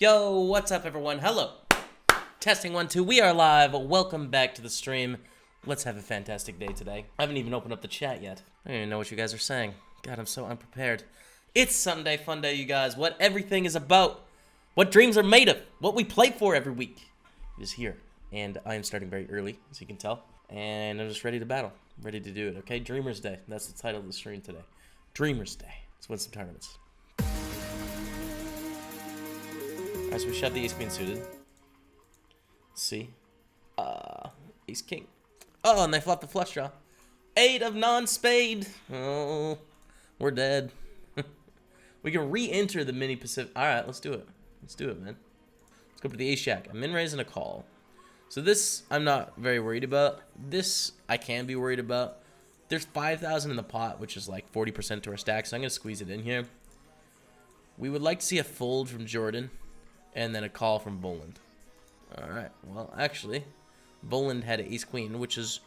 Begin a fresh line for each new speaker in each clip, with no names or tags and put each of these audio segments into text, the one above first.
Yo, what's up everyone? Hello. Testing 1, 2, we are live. Welcome back to the stream. Let's have a fantastic day today. I haven't even opened up the chat yet. I don't even know what you guys are saying. God, I'm so unprepared. It's Sunday fun day, you guys. What everything is about. What dreams are made of. What we play for every week is here. And I am starting very early, as you can tell. And I'm just ready to battle. Ready to do it, okay? Dreamers Day. That's the title of the stream today. Dreamers Day. Let's win some tournaments. Alright, so we shot the ace queen suited. Let's see. Ace king. Oh, and they flopped the flush draw. 8 of non-spade. Oh, we're dead. We can re-enter the mini Pacific. Alright, let's do it. Let's do it, man. Let's go for the ace jack. I'm in raise and a call. So this, I'm not very worried about. This, I can be worried about. There's 5,000 in the pot, which is like 40% to our stack, so I'm going to squeeze it in here. We would like to see a fold from Jordan. And then a call from Boland. Alright, well, actually, Boland had ace queen, which is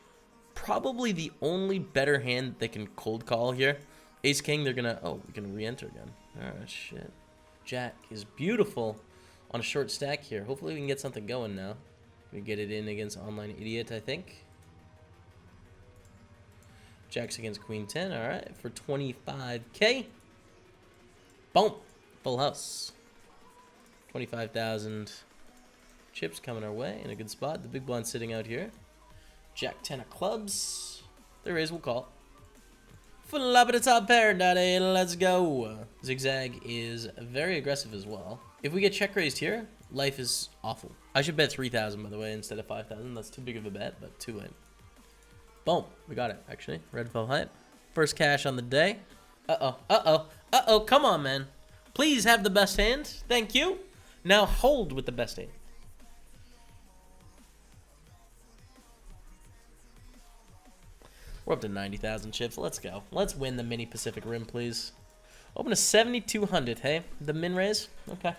probably the only better hand they can cold call here. Ace king, they're gonna, oh, we can re-enter again. Alright, shit. Jack is beautiful on a short stack here. Hopefully we can get something going now. We get it in against Online Idiot, I think. Jack's against queen 10, alright, for 25k. Boom, full house. 25,000 chips coming our way in a good spot. The big blind sitting out here. Jack 10 of clubs. The raise will call. Flop at the top pair, daddy. Let's go. Zigzag is very aggressive as well. If we get check raised here, life is awful. I should bet 3,000 by the way instead of 5,000. That's too big of a bet, but too late. Boom. We got it actually. Red 12 hype. First cash on the day. Uh-oh. Uh-oh. Uh-oh. Come on, man. Please have the best hand. Thank you. Now hold with the best hand. We're up to 90,000 chips. Let's go. Let's win the mini Pacific Rim, please. Open to 7,200, hey? The min raise? Okay.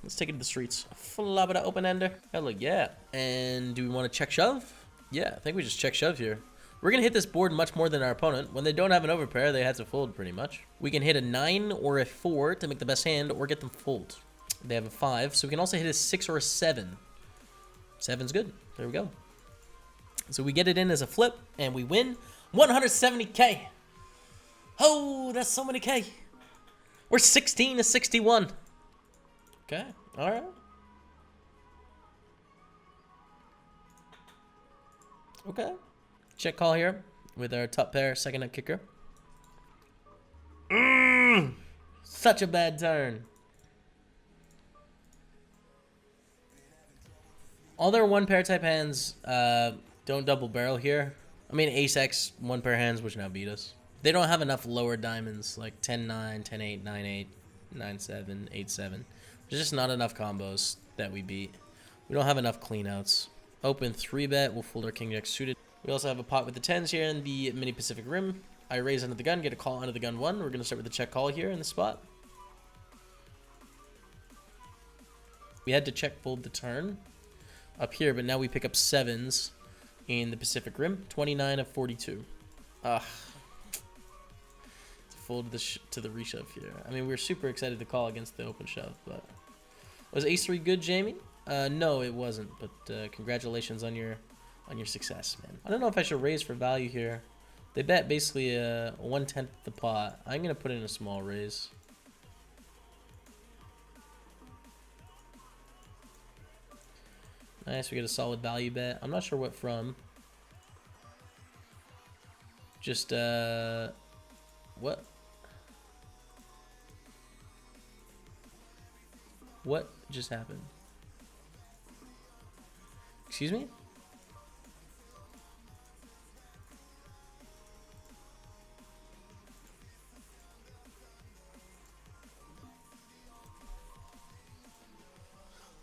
Let's take it to the streets. Flop it out, open ender. Hell yeah. And do we want to check shove? Yeah, I think we just check shove here. We're going to hit this board much more than our opponent. When they don't have an overpair, they had to fold pretty much. We can hit a 9 or a 4 to make the best hand or get them fold. They have a 5, so we can also hit a 6 or a 7. 7's good. There we go. So we get it in as a flip, and we win 170k. Oh, that's so many K. We're 16 to 61. Okay, all right. Okay. Check call here with our top pair, second nut kicker. Such a bad turn. All their one pair type hands don't double barrel here. I mean ace X one pair hands which now beat us. They don't have enough lower diamonds like 10-9, 10-8, 9-8, 9-7, 8-7. There's just not enough combos that we beat. We don't have enough cleanouts. Open 3-bet, we'll fold our king jack suited. We also have a pot with the 10s here in the mini Pacific Rim. I raise under the gun, get a call under the gun 1. We're going to start with the check call here in the spot. We had to check fold the turn up here, but now we pick up 7s in the Pacific Rim. 29 of 42. Ugh. Fold to the reshove here. I mean, we were super excited to call against the open shove, but was ace 3 good, Jamie? No, it wasn't, but congratulations on your success, man. I don't know if I should raise for value here. They bet basically 1/10 the pot. I'm going to put in a small raise. Nice, we get a solid value bet. I'm not sure what from. Just, what? What just happened? Excuse me?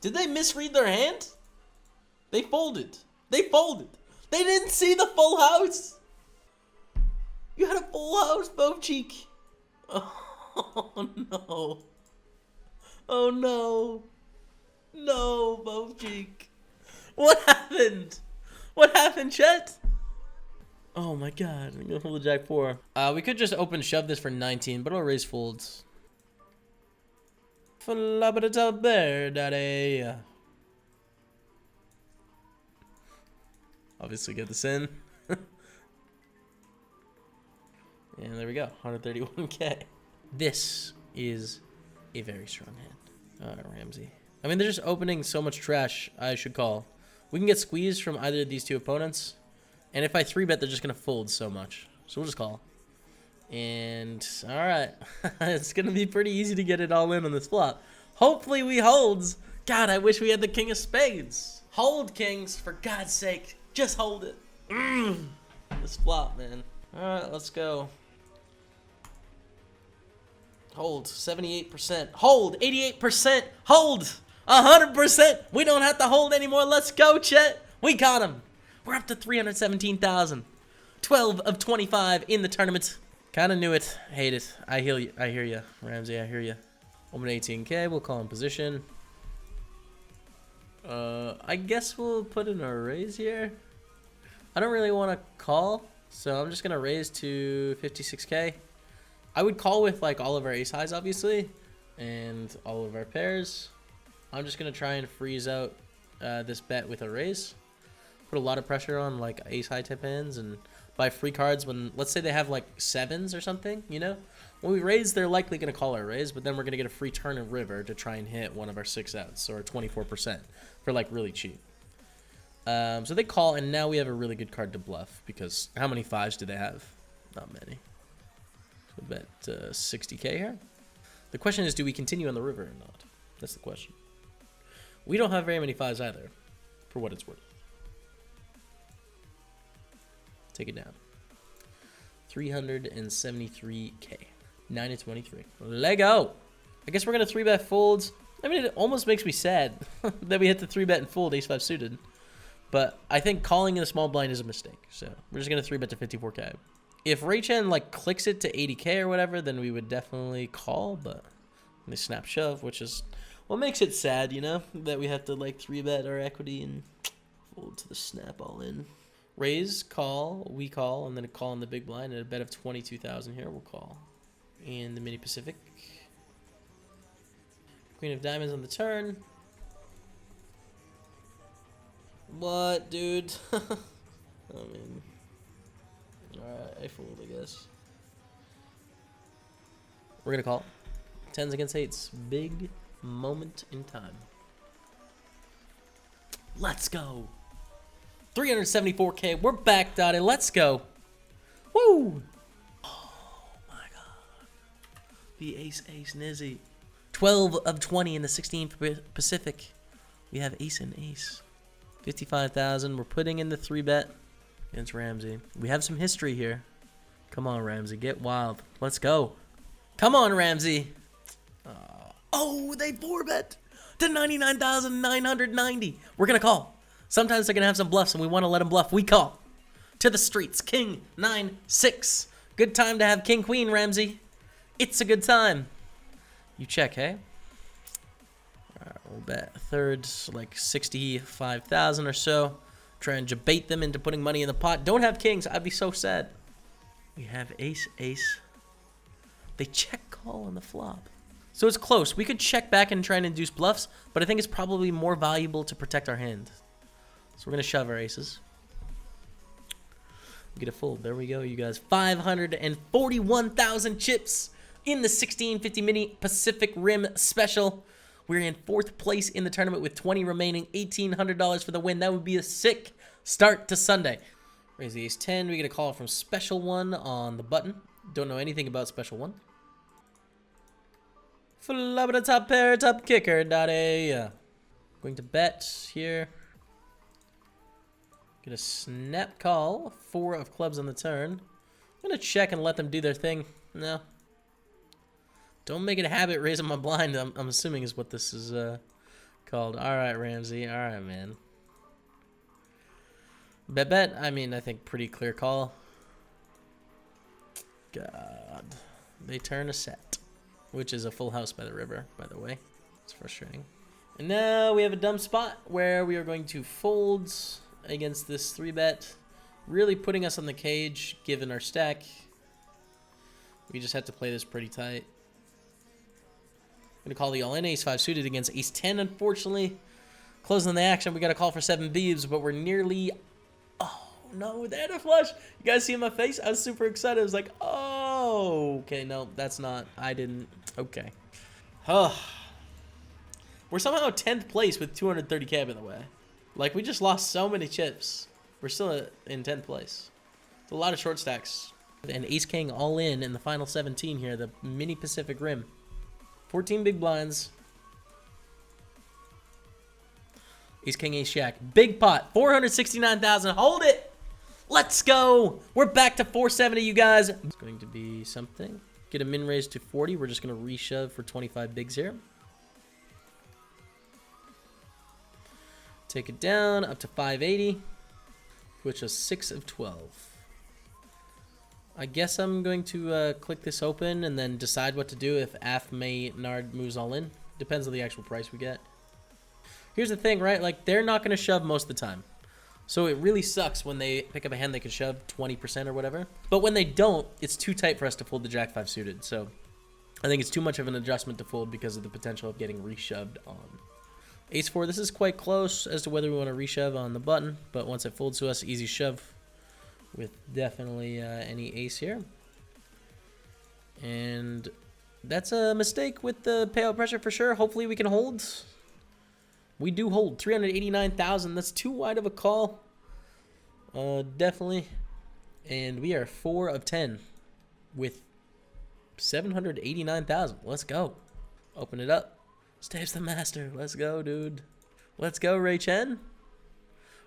Did they misread their hand? They folded. They folded. They didn't see the full house. You had a full house, Bo Cheek. Oh no. Oh no. No, Bo Cheek. What happened? What happened, Chet? Oh my god. I'm gonna hold the jack 4. We could just open shove this for 19, but I'll raise folds. Flabba bear daddy. Obviously get this in. And there we go, 131k. This is a very strong hand. Ramsey. I mean, they're just opening so much trash, I should call. We can get squeezed from either of these two opponents. And if I 3-bet, they're just going to fold so much. So we'll just call. And, alright. It's going to be pretty easy to get it all in on this flop. Hopefully we holds. God, I wish we had the king of spades. Hold, kings, for God's sake. Just hold it. This flop, man. Alright, let's go. Hold, 78%. Hold, 88%. Hold, 100%. We don't have to hold anymore. Let's go, Chet. We got him. We're up to 317,000. 12 of 25 in the tournament. Kind of knew it. Hate it. I hear you, Ramsey. I hear you. Open 18k. We'll call in position. I guess we'll put in a raise here. I don't really want to call, so I'm just going to raise to 56k. I would call with like all of our ace highs, obviously, and all of our pairs. I'm just going to try and freeze out this bet with a raise. Put a lot of pressure on like ace high type hands and buy free cards when, let's say they have like sevens or something, you know? When we raise, they're likely going to call our raise, but then we're going to get a free turn and river to try and hit one of our 6 outs or 24% for like really cheap. So they call, and now we have a really good card to bluff because how many 5s do they have? Not many. So bet 60k here. The question is, do we continue on the river or not? That's the question. We don't have very many 5s either, for what it's worth. Take it down. 373k. 9 to 23. Lego. I guess we're going to 3-bet folds. I mean, it almost makes me sad that we hit the 3-bet and fold ace-5 suited. But I think calling in a small blind is a mistake. So we're just going to 3-bet to 54k. If Ray-Chan like clicks it to 80k or whatever, then we would definitely call. But they snap shove, which is what makes it sad, you know, that we have to like 3-bet our equity and fold to the snap all in. Raise, call, we call, and then a call in the big blind at a bet of 22,000 here. We'll call. And the mini Pacific. Queen of diamonds on the turn. What, dude? I mean, alright, I fooled, I guess. We're gonna call. 10s against 8s. Big moment in time. Let's go. 374k. We're back, Dottie. Let's go. Woo! Oh my god. The ace nizzy. 12 of 20 in the 16th Pacific. We have ace and ace. 55,000. We're putting in the 3-bet against Ramsey. We have some history here. Come on, Ramsey. Get wild. Let's go. Come on, Ramsey. Oh, they 4-bet to 99,990. We're going to call. Sometimes they're going to have some bluffs, and we want to let them bluff. We call. To the streets. King, 9-6. Good time to have king, queen, Ramsey. It's a good time. You check, hey? Alright, we'll bet thirds, like 65,000 or so. Try and debate them into putting money in the pot. Don't have kings. I'd be so sad. We have ace, ace. They check call on the flop. So it's close. We could check back and try and induce bluffs, but I think it's probably more valuable to protect our hand. So we're going to shove our aces. Get a fold. There we go, you guys. 541,000 chips in the 1650 Mini Pacific Rim Special. We're in 4th place in the tournament with 20 remaining. $1,800 for the win. That would be a sick start to Sunday. Raise the ace 10. We get a call from Special 1 on the button. Don't know anything about Special 1. Flabba top pair, top kicker, Dottie. Going to bet here. Get a snap call. 4 of clubs on the turn. I'm going to check and let them do their thing. No. Don't make it a habit raising my blind, I'm assuming is what this is called. All right, Ramsey. All right, man. Bet. I mean, I think pretty clear call. God. They turn a set, which is a full house by the river, by the way. It's frustrating. And now we have a dumb spot where we are going to fold against this 3-bet. Really putting us on the cage, given our stack. We just have to play this pretty tight. Gonna call the all-in. Ace 5 suited against Ace 10, unfortunately. Closing the action, we got to call for 7 beeves, but we're nearly... Oh, no, they had a flush. You guys see my face? I was super excited. I was like, oh, okay, no, that's not. I didn't. Okay. We're somehow 10th place with 230k, by the way. Like, we just lost so many chips. We're still in 10th place. It's a lot of short stacks. And Ace King all in the final 17 here, the mini Pacific Rim. 14 big blinds. Ace King, Ace Jack. Big pot. 469,000. Hold it. Let's go. We're back to 470, you guys. It's going to be something. Get a min raise to 40. We're just going to reshove for 25 bigs here. Take it down up to 580. Which is 6 of 12. I guess I'm going to click this open and then decide what to do if AF Maynard moves all in. Depends on the actual price we get. Here's the thing, right? Like, they're not going to shove most of the time. So it really sucks when they pick up a hand they can shove 20% or whatever. But when they don't, it's too tight for us to fold the Jack 5 suited. So I think it's too much of an adjustment to fold because of the potential of getting reshoved on. Ace 4, this is quite close as to whether we want to reshove on the button. But once it folds to us, easy shove with definitely any ace here. And that's a mistake with the payout pressure for sure. Hopefully we can hold. We do hold 389,000. That's too wide of a call. Definitely. And we are 4 of 10 with 789,000. Let's go. Open it up. Staves the master. Let's go, dude. Let's go, Ray Chen.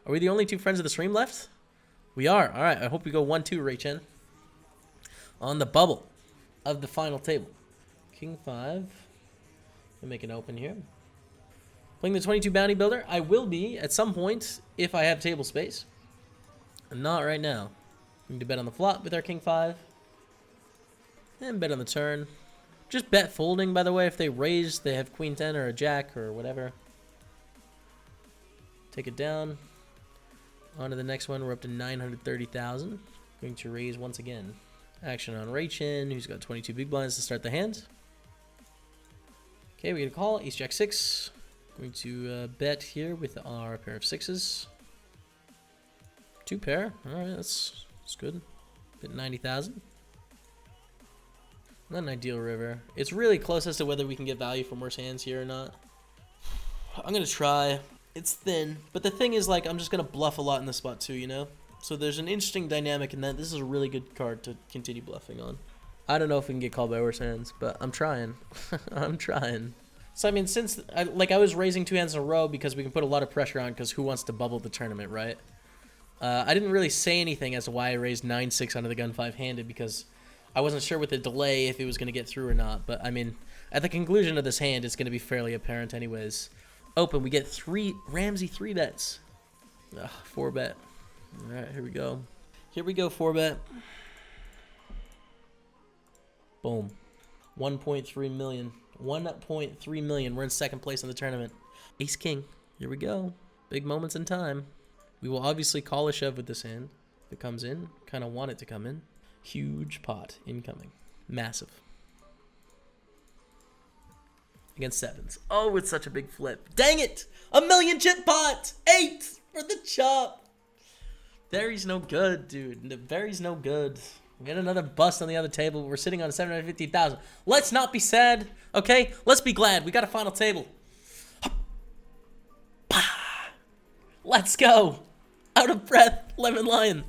Are we the only 2 friends of the stream left? We are. All right. I hope we go 1-2, Ray Chen. On the bubble of the final table. King 5. We'll make an open here. Playing the 22 bounty builder. I will be at some point if I have table space. Not right now. We need to bet on the flop with our King 5. And bet on the turn. Just bet folding, by the way. If they raise, they have Queen 10 or a Jack or whatever. Take it down. On to the next one. We're up to 930,000. Going to raise once again. Action on Ray Chin, who's got 22 big blinds to start the hand. Okay, we get a call. Ace Jack 6. Going to bet here with our pair of 6s. 2 pair. All right, that's good. Bit 90,000. Not an ideal river. It's really close as to whether we can get value from worse hands here or not. I'm going to try. It's thin. But the thing is, like, I'm just going to bluff a lot in this spot too, you know? So there's an interesting dynamic in that. This is a really good card to continue bluffing on. I don't know if we can get called by worse hands, but I'm trying. I'm trying. So, I mean, since, I was raising 2 hands in a row because we can put a lot of pressure on because who wants to bubble the tournament, right? I didn't really say anything as to why I raised 9-6 under the gun 5-handed because I wasn't sure with the delay if it was going to get through or not. But, I mean, at the conclusion of this hand, it's going to be fairly apparent anyways. Open, we get 3 Ramsey 3 bets. 4 bet. All right, here we go. Here we go, 4 bet. Boom. 1.3 million. 1.3 million. We're in 2nd place in the tournament. Ace King. Here we go. Big moments in time. We will obviously call a shove with this hand. If it comes in, kind of want it to come in. Huge pot incoming. Massive. Against 7s. Oh, it's such a big flip. Dang it! A 1,000,000 chip pot! 8 for the chop. Very's no good, dude. The Very's no good. We got another bust on the other table. We're sitting on 750,000. Let's not be sad, okay? Let's be glad. We got a final table. Let's go. Out of breath, Lemon Lion.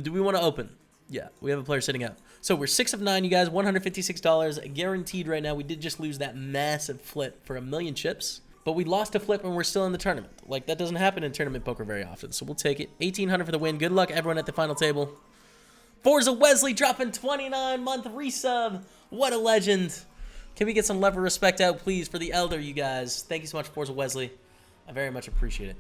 Do we want to open? Yeah, we have a player sitting out. So we're 6 of 9, you guys. $156 guaranteed right now. We did just lose that massive flip for 1,000,000 chips. But we lost a flip and we're still in the tournament. Like, that doesn't happen in tournament poker very often. So we'll take it. 1,800 for the win. Good luck, everyone, at the final table. Forza Wesley dropping 29-month resub. What a legend. Can we get some love and respect out, please, for the elder, you guys? Thank you so much, Forza Wesley. I very much appreciate it.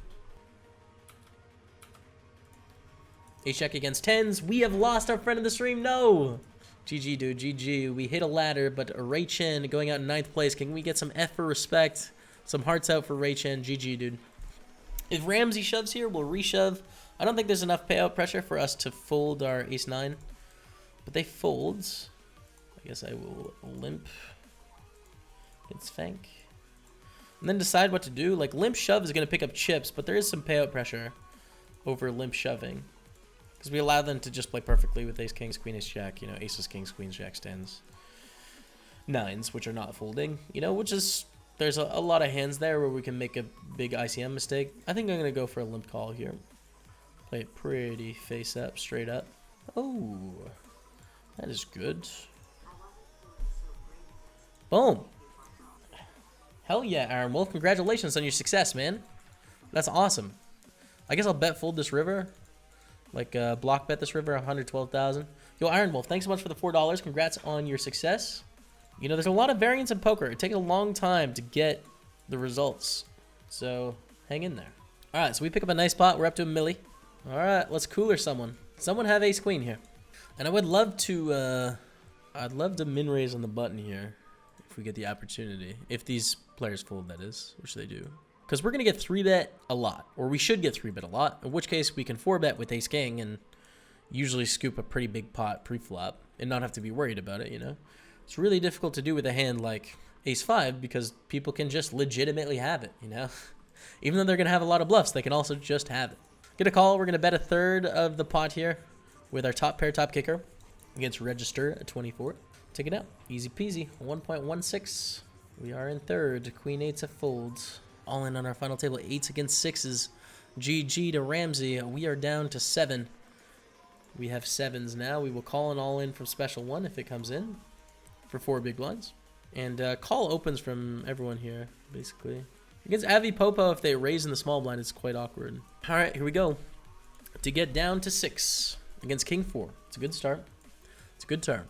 Ace Jack against 10s. We have lost our friend in the stream. No. GG, dude. GG. We hit a ladder, but Ray Chen going out in 9th place. Can we get some F for respect? Some hearts out for Ray Chen. GG, dude. If Ramsey shoves here, we'll reshove. I don't think there's enough payout pressure for us to fold our ace-9. But they fold. I guess I will limp. It's Fank. And then decide what to do. Like, limp shove is going to pick up chips, but there is some payout pressure over limp shoving. Because we allow them to just play perfectly with ace, kings, queen, ace, jack. You know, aces, kings, queens, jacks, tens. Nines, which are not folding. You know, which is... There's a lot of hands there where we can make a big ICM mistake. I think I'm going to go for a limp call here. Play it pretty face up, straight up. Oh, that is good. Boom. Hell yeah, Aaron Wolf. Congratulations on your success, man. That's awesome. I guess I'll bet fold this river. Like, block bet this river, 112,000. Yo, Iron Wolf, thanks so much for the $4. Congrats on your success. You know, there's a lot of variance in poker. It takes a long time to get the results. So, hang in there. All right, so we pick up a nice pot. We're up to a milli. All right, let's cooler someone. Someone have ace queen here. And I would love to, I'd love to min raise on the button here if we get the opportunity. If these players fold, that is, which they do. Because we're going to get 3-bet a lot, or we should get 3-bet a lot, in which case we can 4-bet with ace-king and usually scoop a pretty big pot pre-flop and not have to be worried about it, you know? It's really difficult to do with a hand like ace-5 because people can just legitimately have it, you know? Even though they're going to have a lot of bluffs, they can also just have it. Get a call. We're going to bet a third of the pot here with our top pair, top kicker against register at 24. Take it out. Easy peasy. 1.16. We are in third. Queen 8's a fold. All in on our final table. 8s against 6s. GG to Ramsey. We are down to 7. We have 7s now. We will call an all in from special 1 if it comes in for 4 big blinds. And call opens from everyone here, basically. Against Avi Popo, if they raise in the small blind, it's quite awkward. All right, here we go. To get down to 6 against King 4. It's a good start. It's a good turn.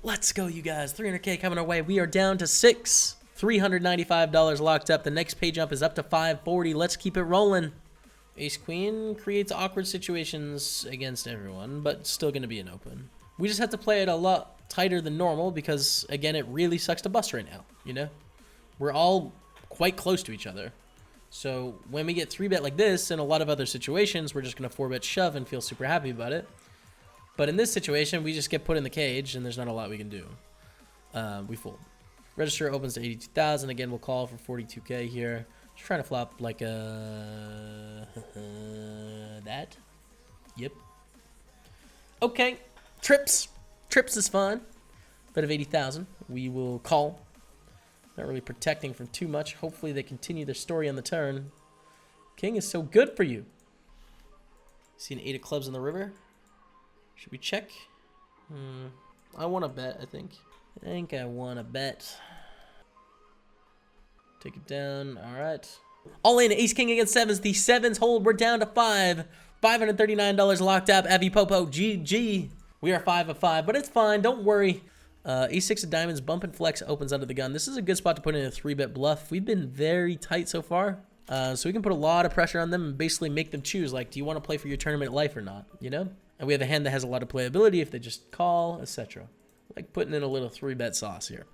Let's go, you guys. 300K coming our way. We are down to 6. $395 locked up. The next pay jump is up to 540. Let's keep it rolling. Ace Queen creates awkward situations against everyone, but still going to be an open. We just have to play it a lot tighter than normal because, again, it really sucks to bust right now, you know? We're all quite close to each other. So when we get 3-bet like this in a lot of other situations, we're just going to 4-bet shove and feel super happy about it. But in this situation, we just get put in the cage and there's not a lot we can do. We fold. Register opens to 82,000. Again, we'll call for 42K here. Just trying to flop like a... that. Yep. Okay. Trips. Trips is fun. Bet of 80,000. We will call. Not really protecting from too much. Hopefully they continue their story on the turn. King is so good for you. See an 8 of clubs in the river. Should we check? I want to bet, I think. I want to bet. Take it down. All right. All in. Ace King against 7s. The 7s hold. We're down to 5. $539 locked up. Avi Popo. GG. We are 5 of 5, but it's fine. Don't worry. E6 of diamonds. Bump and flex opens under the gun. This is a good spot to put in a 3-bet bluff. We've been very tight so far. So we can put a lot of pressure on them and basically make them choose. Like, do you want to play for your tournament life or not? You know? And we have a hand that has a lot of playability if they just call, etc. Like putting in a little 3-bet sauce here.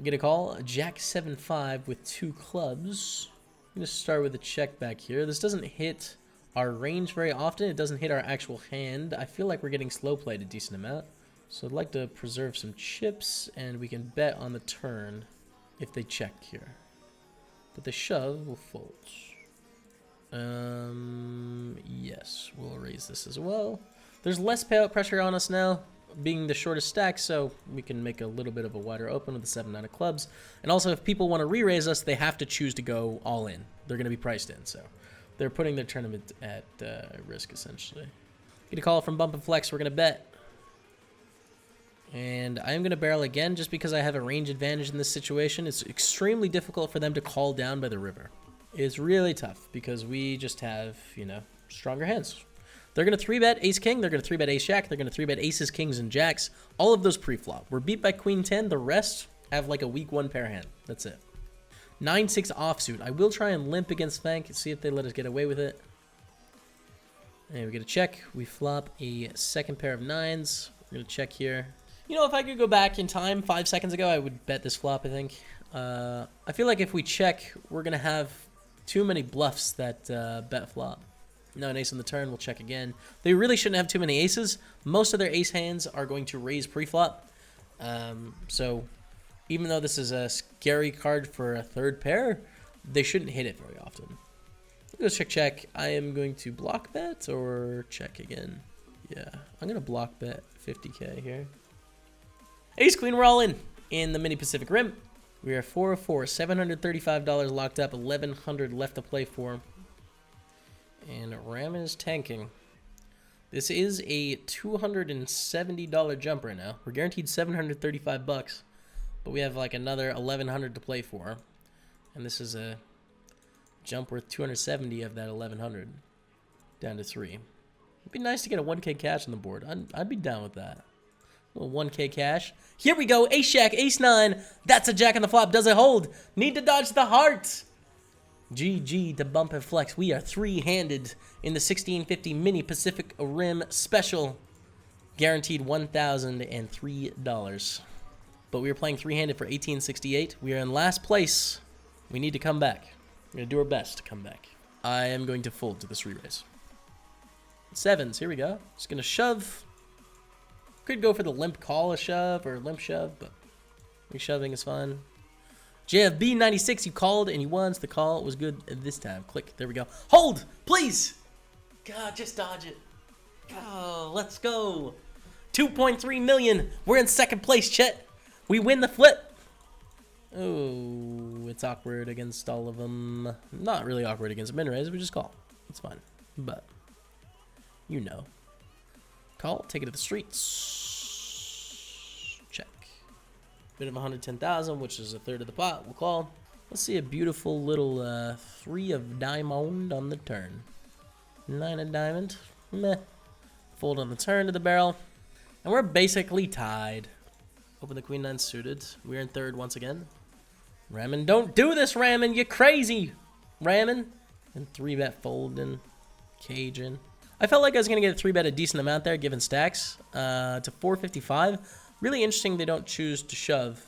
Get a call. Jack 7-5 with 2 clubs. I'm going to start with a check back here. This doesn't hit our range very often. It doesn't hit our actual hand. I feel like we're getting slow played a decent amount. So I'd like to preserve some chips, and we can bet on the turn if they check here. But the shove will fold. Yes, we'll raise this as well. There's less payout pressure on us now, being the shortest stack, so we can make a little bit of a wider open with the 7-9 of clubs. And also, if people want to re-raise us, they have to choose to go all in. They're going to be priced in, so they're putting their tournament at risk, essentially. Get a call from Bump and Flex. We're going to bet. And I am going to barrel again just because I have a range advantage in this situation. It's extremely difficult for them to call down by the river. It's really tough because we just have, you know, stronger hands. They're going to 3-bet ace-king. They're going to 3-bet ace-jack. They're going to 3-bet aces, kings, and jacks. All of those pre-flop. We're beat by queen 10. The rest have like a weak 1 pair hand. That's it. 9-6 offsuit. I will try and limp against Fank. See if they let us get away with it. And we get a check. We flop a second pair of 9s. We're going to check here. You know, if I could go back in time 5 seconds ago, I would bet this flop, I think. I feel like if we check, we're going to have too many bluffs that bet flop. No, an ace on the turn. We'll check again. They really shouldn't have too many aces. Most of their ace hands are going to raise pre-flop. So Even though this is a scary card for a third pair, they shouldn't hit it very often. Let's check. I am going to block bet or check again. Yeah, I'm going to block bet 50K here. Ace Queen, we're all in the mini Pacific Rim. We are 4 of 4, $735 locked up, 1,100 left to play for. And Ram is tanking. This is a $270 jump right now. We're guaranteed 735 bucks, but we have like another 1,100 to play for. And this is a jump worth 270 of that 1,100 down to 3. It'd be nice to get a 1K cash on the board. I'd be down with that. A little 1K cash. Here we go. Ace Jack, Ace 9. That's a jack on the flop. Does it hold? Need to dodge the heart. GG to bump and flex. We are three-handed in the 1650 Mini Pacific Rim Special. Guaranteed $1,003. But we are playing three-handed for 1868. We are in last place. We need to come back. We're going to do our best to come back. I am going to fold to this re-raise. 7s. Here we go. Just going to shove. Could go for the limp call a shove or limp shove, but re-shoving is fun. JFB 96, you called and you won. So the call was good this time. Click. There we go. Hold, please. God, just dodge it. Oh, let's go. 2.3 million. We're in second place, Chet. We win the flip. Oh, it's awkward against all of them. Not really awkward against min raise. We just call. It's fine. But, you know. Call. Take it to the streets. Check. Bit of 110,000, which is a third of the pot. We'll call. Let's see a beautiful little 3 of diamond on the turn. 9 of diamond. Meh. Fold on the turn to the barrel. And we're basically tied. Open the queen 9 suited. We're in third once again. Rammon, don't do this, Rammon. You're crazy. Rammon. And 3-bet folding. Cajun. I felt like I was going to get a 3-bet a decent amount there, given stacks. To 455. Really interesting they don't choose to shove,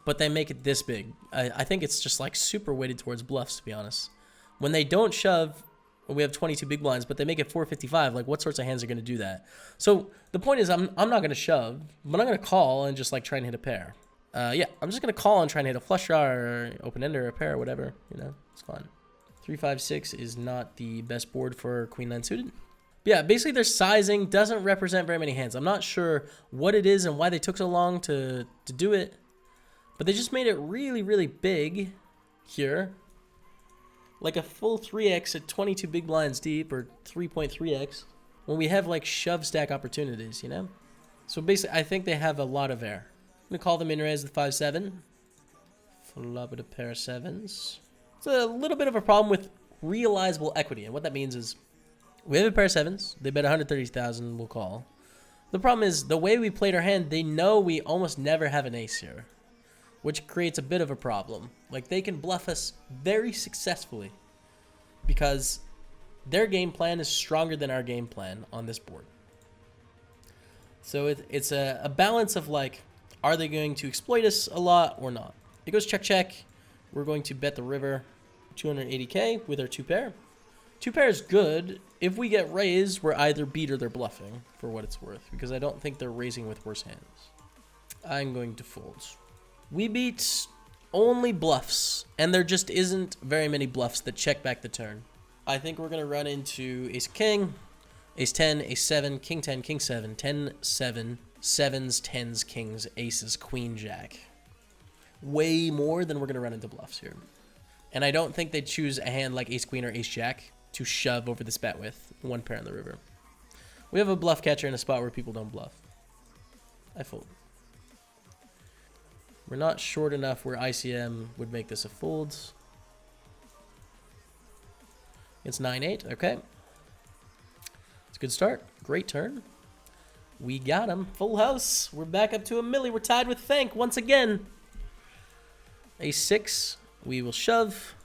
but they make it this big. I think it's just like super weighted towards bluffs, to be honest. When they don't shove, we have 22 big blinds, but they make it 455. Like, what sorts of hands are going to do that? So the point is, I'm not going to shove, but I'm going to call and just like try and hit a pair. Yeah, I'm just going to call and try and hit a flush draw or open ender or a pair or whatever. You know, it's fun. 3-5-6 is not the best board for queen 9 suited. But yeah, basically their sizing doesn't represent very many hands. I'm not sure what it is and why they took so long to do it, but they just made it really, really big here. Like a full 3x at 22 big blinds deep, or 3.3x, when we have like shove stack opportunities, you know? So basically, I think they have a lot of air. I'm going to call them in raise with 5-7. Flop it a pair of 7s. It's a little bit of a problem with realizable equity, and what that means is we have a pair of 7s. They bet 130,000. We'll call. The problem is the way we played our hand, they know we almost never have an ace here, which creates a bit of a problem. Like, they can bluff us very successfully because their game plan is stronger than our game plan on this board. So it's a balance of like, are they going to exploit us a lot or not? It goes check, check. We're going to bet the river 280K with our 2-pair. 2-pair is good. If we get raised, we're either beat or they're bluffing, for what it's worth, because I don't think they're raising with worse hands. I'm going to fold. We beat only bluffs, and there just isn't very many bluffs that check back the turn. I think we're going to run into ace king, ace 10, ace 7, king 10, king 7, 10, 7, 7s, 10s, kings, aces, queen, jack. Way more than we're going to run into bluffs here. And I don't think they'd choose a hand like ace queen or ace jack to shove over this bet with 1 pair on the river. We have a bluff catcher in a spot where people don't bluff. I fold. We're not short enough where ICM would make this a fold. It's 9-8. Okay. It's a good start. Great turn. We got him. Full house. We're back up to a milli. We're tied with Fank once again. Ace 6. We will shove.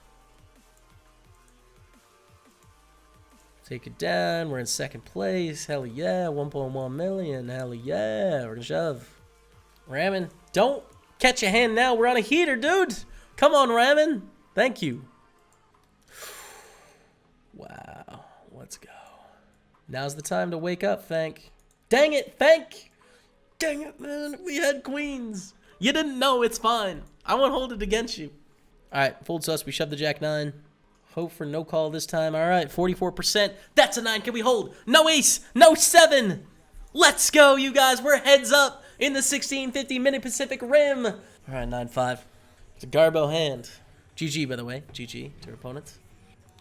Take it down. We're in second place. Hell yeah. 1.1 million. Hell yeah. We're going to shove. Rammon. Don't catch a hand now. We're on a heater, dude. Come on, Rammon. Thank you. Wow. Let's go. Now's the time to wake up, Fank. Dang it, Fank. Dang it, man. We had queens. You didn't know. It's fine. I won't hold it against you. All right, fold sus. We shove the jack 9. Hope for no call this time. All right, 44%. That's a 9. Can we hold? No ace. No 7. Let's go, you guys. We're heads up in the 1650 Mini Pacific Rim. All right, 9-5. It's a Garbo hand. GG, by the way. GG to our opponents.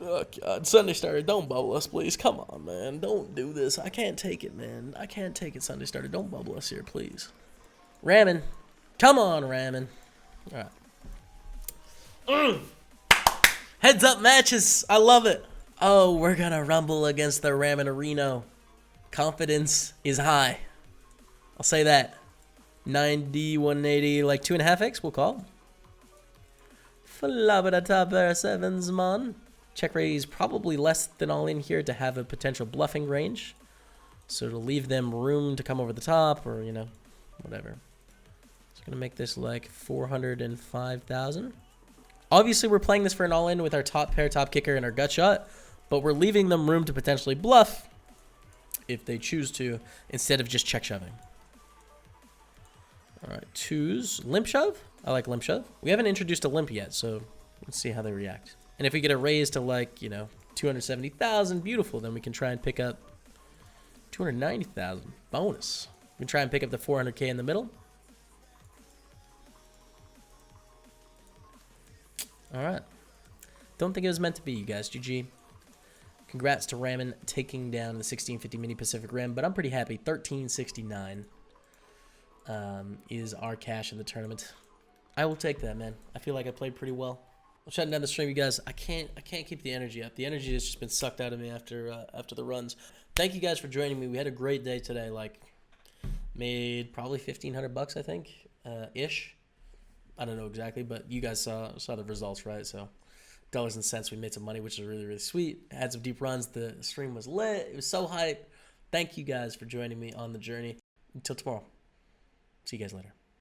Oh, God. Sunday Starter, don't bubble us, please. Come on, man. Don't do this. I can't take it, man. I can't take it, Sunday Starter. Don't bubble us here, please. Ramming. Come on, ramming. All right. Heads up matches. I love it. Oh, we're going to rumble against the Raminarino. Confidence is high. I'll say that. 90, 180, like 2.5x, we'll call. Flabba top pair sevens, man. Check raise probably less than all in here to have a potential bluffing range. So to leave them room to come over the top or, you know, whatever. It's going to make this like 405,000. Obviously, we're playing this for an all-in with our top pair, top kicker, and our gut shot. But we're leaving them room to potentially bluff if they choose to, instead of just check shoving. All right, 2s. Limp shove? I like limp shove. We haven't introduced a limp yet, so let's see how they react. And if we get a raise to like, you know, 270,000, beautiful, then we can try and pick up 290,000. Bonus. We can try and pick up the 400K in the middle. All right. Don't think it was meant to be, you guys. GG. Congrats to Ramen taking down the 1650 Mini Pacific Rim, but I'm pretty happy. 1369 is our cash in the tournament. I will take that, man. I feel like I played pretty well. I'm shutting down the stream, you guys. I can't keep the energy up. The energy has just been sucked out of me after the runs. Thank you guys for joining me. We had a great day today. Like, made probably 1,500 bucks, I think, ish. I don't know exactly, but you guys saw the results, right? So dollars and cents, we made some money, which is really, really sweet. Had some deep runs. The stream was lit. It was so hype. Thank you guys for joining me on the journey. Until tomorrow. See you guys later.